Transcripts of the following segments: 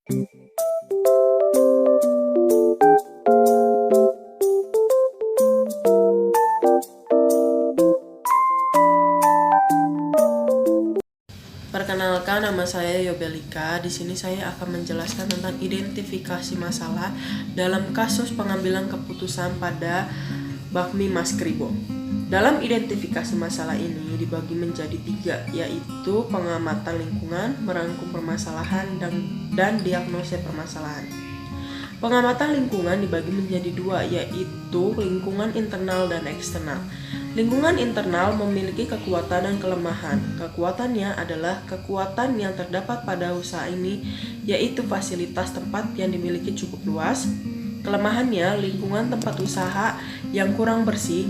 Perkenalkan, nama saya Yobelika. Di sini saya akan menjelaskan tentang identifikasi masalah dalam kasus pengambilan keputusan pada Bakmi Mas Kribo. Dalam identifikasi masalah ini dibagi menjadi 3, yaitu pengamatan lingkungan, merangkum permasalahan, dan diagnosis permasalahan. Pengamatan lingkungan dibagi menjadi 2, yaitu lingkungan internal dan eksternal. Lingkungan internal memiliki kekuatan dan kelemahan. Kekuatannya adalah kekuatan yang terdapat pada usaha ini, yaitu fasilitas tempat yang dimiliki cukup luas. Kelemahannya, lingkungan tempat usaha yang kurang bersih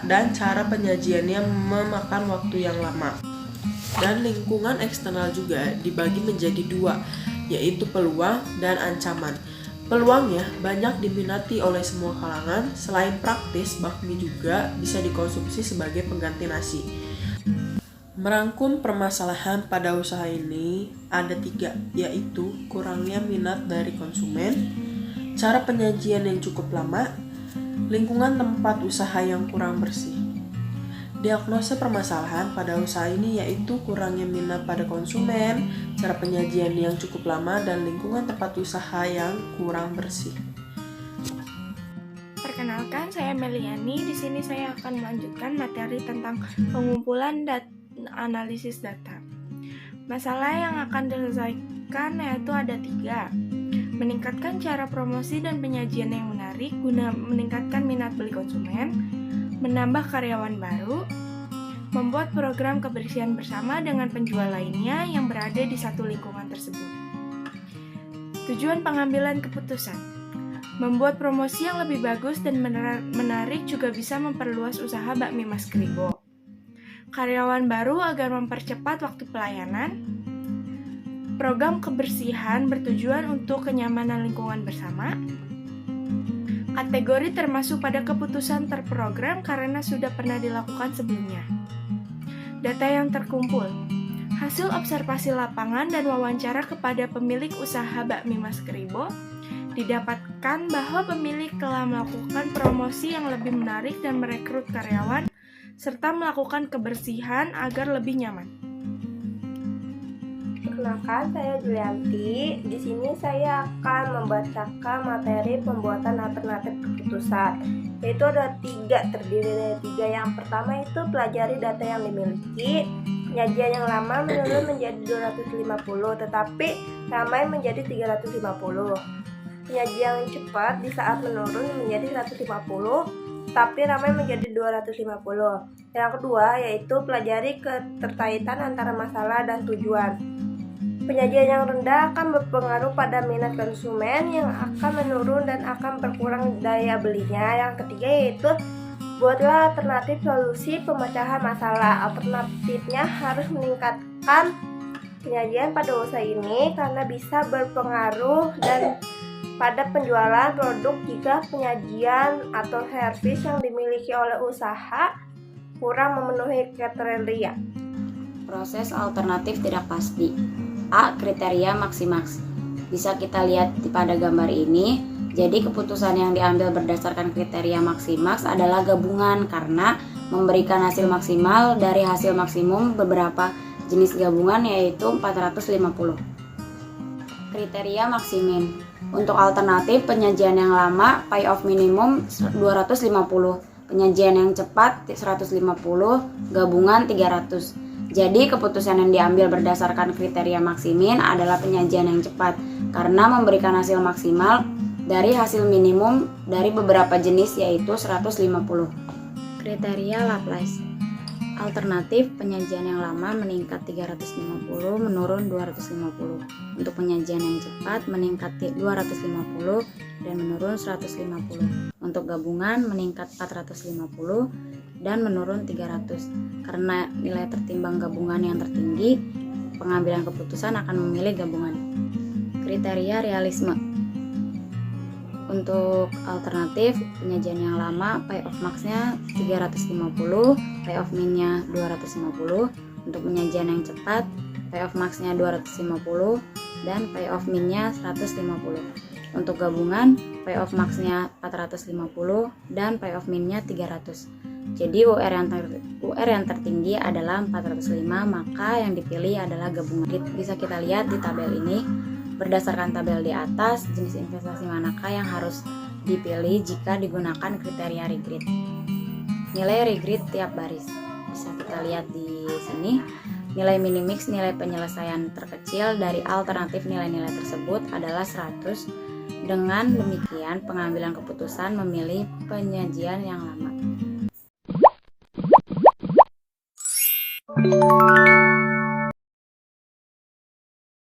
dan cara penyajiannya memakan waktu yang lama. Dan lingkungan eksternal juga dibagi menjadi 2, yaitu peluang dan ancaman. Peluangnya banyak diminati oleh semua kalangan. Selain praktis, bakmi juga bisa dikonsumsi sebagai pengganti nasi. Merangkum permasalahan pada usaha ini ada 3, yaitu kurangnya minat dari konsumen, cara penyajian yang cukup lama, lingkungan tempat usaha yang kurang bersih. Diagnosa permasalahan pada usaha ini yaitu kurangnya minat pada konsumen, cara penyajian yang cukup lama, dan lingkungan tempat usaha yang kurang bersih. Perkenalkan, saya Meliani. Di sini saya akan melanjutkan materi tentang pengumpulan dan analisis data. Masalah yang akan diselesaikan yaitu ada 3. Meningkatkan cara promosi dan penyajian yang menarik guna meningkatkan minat beli konsumen, menambah karyawan baru, membuat program kebersihan bersama dengan penjual lainnya yang berada di satu lingkungan tersebut. Tujuan pengambilan keputusan: membuat promosi yang lebih bagus dan menarik juga bisa memperluas usaha Bakmi Mas Kribo. Karyawan baru agar mempercepat waktu pelayanan. Program kebersihan bertujuan untuk kenyamanan lingkungan bersama. Kategori termasuk pada keputusan terprogram karena sudah pernah dilakukan sebelumnya. Data yang terkumpul: hasil observasi lapangan dan wawancara kepada pemilik usaha Bakmi Mas Kribo, didapatkan bahwa pemilik telah melakukan promosi yang lebih menarik dan merekrut karyawan, serta melakukan kebersihan agar lebih nyaman. Perkenalkan, saya Julianti. Di sini saya akan membacakan materi pembuatan alternatif keputusan. Yaitu ada 3, terdiri dari 3. Yang pertama itu pelajari data yang dimiliki. Penyajian yang lama menurun menjadi 250, tetapi ramai menjadi 350. Penyajian yang cepat di saat menurun menjadi 150, tapi ramai menjadi 250. Yang kedua yaitu pelajari keterkaitan antara masalah dan tujuan. Penyajian yang rendah akan berpengaruh pada minat konsumen yang akan menurun dan akan berkurang daya belinya. Yang ketiga yaitu buatlah alternatif solusi pemecahan masalah. Alternatifnya harus meningkatkan penyajian pada usaha ini karena bisa berpengaruh dan pada penjualan produk jika penyajian atau servis yang dimiliki oleh usaha kurang memenuhi kriteria. Proses alternatif tidak pasti. A. Kriteria Maksi-Maks. Bisa kita lihat pada gambar ini. Jadi keputusan yang diambil berdasarkan kriteria Maksi-Maks adalah gabungan karena memberikan hasil maksimal dari hasil maksimum beberapa jenis gabungan yaitu 450. Kriteria Maksimin. Untuk alternatif penyajian yang lama, payoff minimum 250, penyajian yang cepat 150, gabungan 300. Jadi keputusan yang diambil berdasarkan kriteria Maksimin adalah penyajian yang cepat karena memberikan hasil maksimal dari hasil minimum dari beberapa jenis yaitu 150. Kriteria Laplace. Alternatif penyajian yang lama meningkat 350, menurun 250. Untuk penyajian yang cepat meningkat 250 dan menurun 150. Untuk gabungan meningkat 450 dan menurun 300. Karena nilai tertimbang gabungan yang tertinggi, pengambilan keputusan akan memilih gabungan. Kriteria realisme. Untuk alternatif penyajian yang lama, payoff max-nya 350, payoff min-nya 250. Untuk penyajian yang cepat, payoff max-nya 250 dan payoff min-nya 150. Untuk gabungan, payoff max-nya 450 dan payoff min-nya 300. Jadi UR yang tertinggi adalah 405, maka yang dipilih adalah gabungan. Bisa kita lihat di tabel ini. Berdasarkan tabel di atas, jenis investasi manakah yang harus dipilih jika digunakan kriteria regret. Nilai regret tiap baris. Bisa kita lihat di sini. Nilai minimix, nilai penyelesaian terkecil dari alternatif nilai-nilai tersebut adalah 100. Dengan demikian, pengambilan keputusan memilih penyajian yang lama.